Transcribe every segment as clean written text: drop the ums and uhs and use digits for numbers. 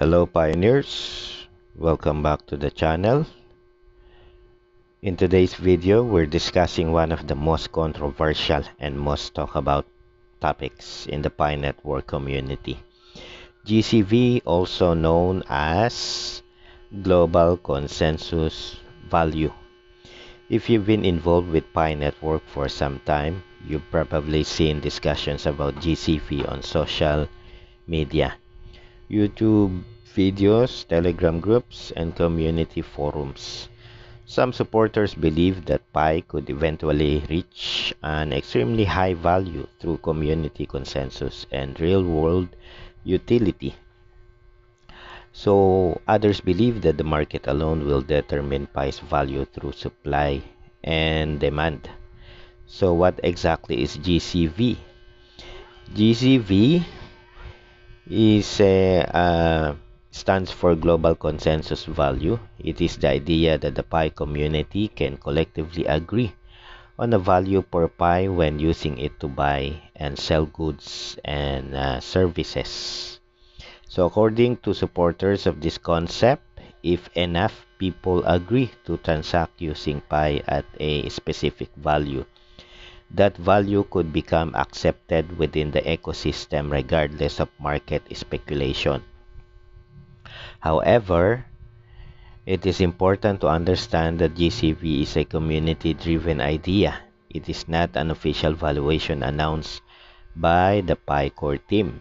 Hello pioneers, welcome back to the channel. In today's video, we're discussing one of the most controversial and most talked about topics in the Pi Network community. GCV, also known as Global Consensus Value. If you've been involved with Pi Network for some time, you've probably seen discussions about GCV on social media, YouTube videos, Telegram groups, and community forums. Some supporters believe that Pi could eventually reach an extremely high value through community consensus and real-world utility. So others believe that the market alone will determine Pi's value through supply and demand. So what exactly is GCV? GCV is stands for Global Consensus Value. It is the idea that the Pi community can collectively agree on a value per Pi when using it to buy and sell goods and services. So according to supporters of this concept, if enough people agree to transact using Pi at a specific value, that value could become accepted within the ecosystem regardless of market speculation. However, it is important to understand that GCV is a community-driven idea. It is not an official valuation announced by the Pi core team.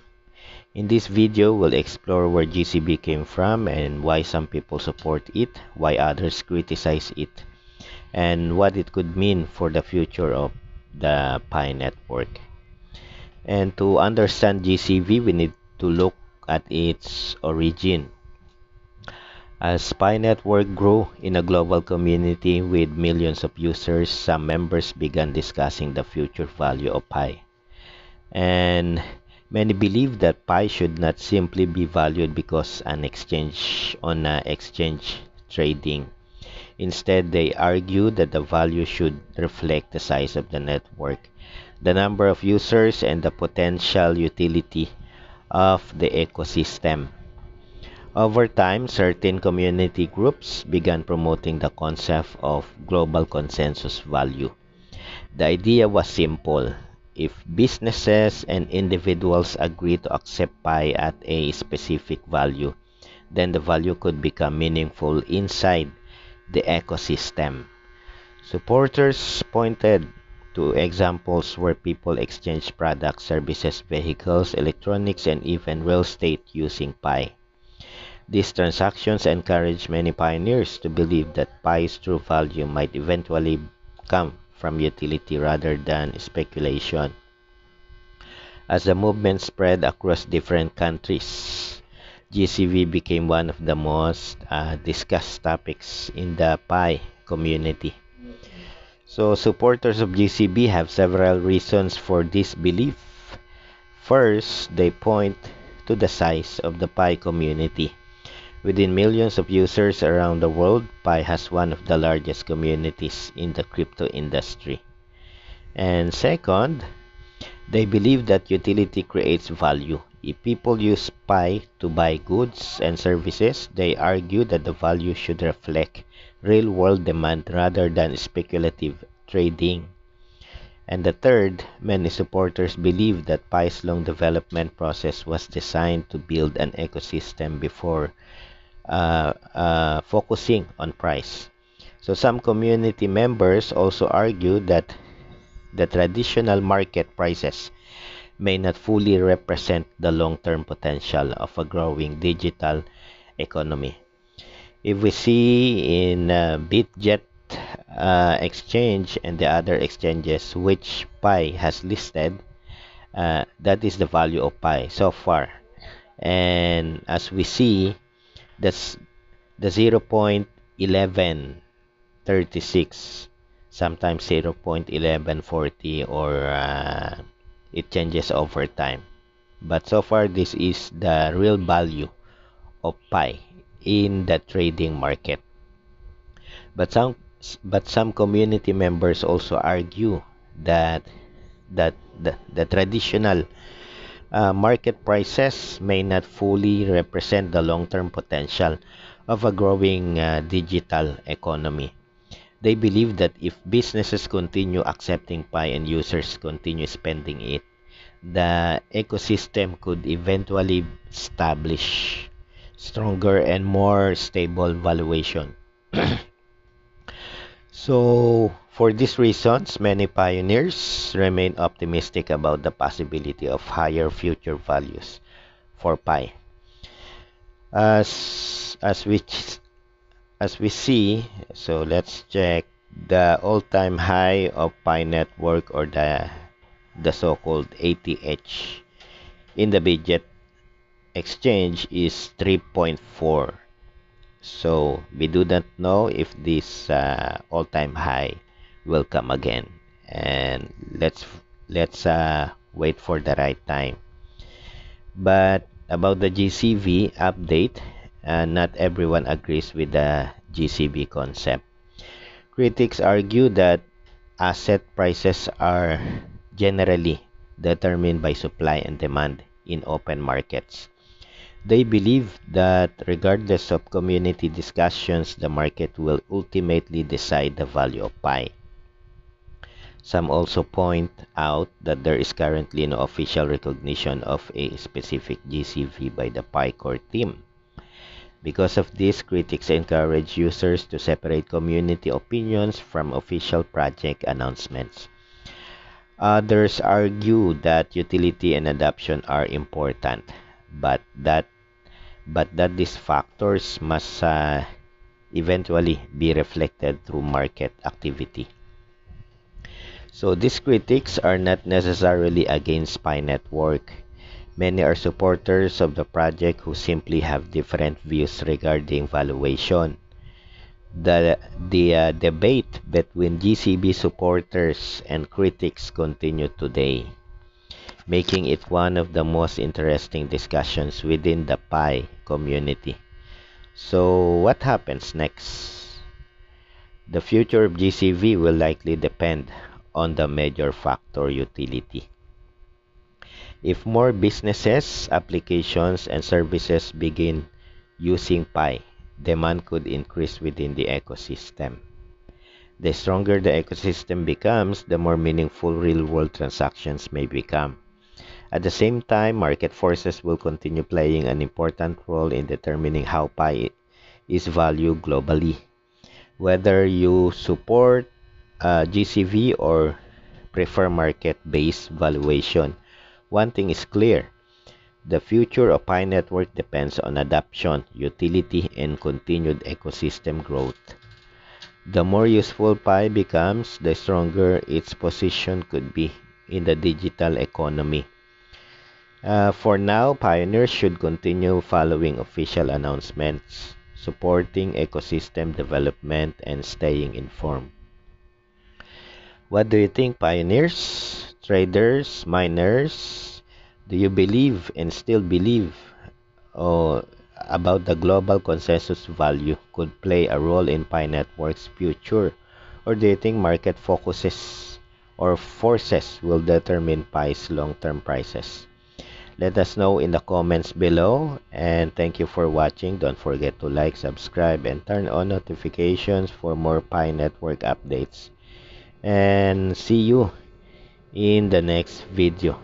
In this video, we'll explore where GCV came from and why some people support it, why others criticize it, and what it could mean for the future of the Pi network. And to understand GCV, we need to look at its origin. As Pi network grew in a global community with millions of users, some members began discussing the future value of Pi. And many believe that Pi should not simply be valued because an exchange on exchange trading. Instead, they argue that the value should reflect the size of the network, the number of users, and the potential utility of the ecosystem. Over time, certain community groups began promoting the concept of global consensus value. The idea was simple. If businesses and individuals agree to accept Pi at a specific value, then the value could become meaningful inside the ecosystem. Supporters pointed to examples where people exchanged products, services, vehicles, electronics, and even real estate using Pi. These transactions encourage many pioneers to believe that Pi's true value might eventually come from utility rather than speculation. As the movement spread across different countries, GCV became one of the most discussed topics in the Pi community. So supporters of GCV have several reasons for this belief. First, they point to the size of the Pi community. Within millions of users around the world, Pi has one of the largest communities in the crypto industry. And second, they believe that utility creates value. If people use Pi to buy goods and services, they argue that the value should reflect real-world demand rather than speculative trading. And the third, many supporters believe that Pi's long development process was designed to build an ecosystem before focusing on price. So some community members also argue that the traditional market prices may not fully represent the long-term potential of a growing digital economy. If we see in BitGet exchange and the other exchanges which Pi has listed, that is the value of Pi so far. And as we see, that's the 0.1136, sometimes 0.1140, or it changes over time. But so far, this is the real value of Pi in the trading market. But some community members also argue that the traditional Market prices may not fully represent the long-term potential of a growing digital economy. They believe that if businesses continue accepting Pi and users continue spending it, the ecosystem could eventually establish stronger and more stable valuation. So, for these reasons, many pioneers remain optimistic about the possibility of higher future values for Pi. As as we as we see, so let's check the all-time high of Pi network, or the so-called ATH in the Bitget exchange is 3.4. So we do not know if this all-time high will come again, and let's wait for the right time. But about the GCV update, not everyone agrees with the GCV concept. Critics argue that asset prices are generally determined by supply and demand in open markets. They believe that regardless of community discussions, the market will ultimately decide the value of Pi. Some also point out that there is currently no official recognition of a specific GCV by the Pi core team. Because of this, critics encourage users to separate community opinions from official project announcements. Others argue that utility and adoption are important, but that these factors must eventually be reflected through market activity. So these critics are not necessarily against Pi Network. Many are supporters of the project who simply have different views regarding valuation. The debate between GCB supporters and critics continue today, making it one of the most interesting discussions within the Pi community. So what happens next? The future of GCV will likely depend on the major factor: utility. If more businesses, applications, and services begin using Pi, demand could increase within the ecosystem. The stronger the ecosystem becomes, the more meaningful real-world transactions may become. At the same time, market forces will continue playing an important role in determining how Pi is valued globally. Whether you support GCV or prefer market-based valuation, one thing is clear: the future of Pi Network depends on adoption, utility, and continued ecosystem growth. The more useful Pi becomes, the stronger its position could be in the digital economy. For now, pioneers should continue following official announcements, supporting ecosystem development, and staying informed. What do you think, pioneers, traders, miners? Do you believe and still believe about the global consensus value could play a role in Pi Network's future? Or do you think market focuses or forces will determine Pi's long-term prices? Let us know in the comments below, and thank you for watching. Don't forget to like, subscribe, and turn on notifications for more Pi Network updates. And see you in the next video.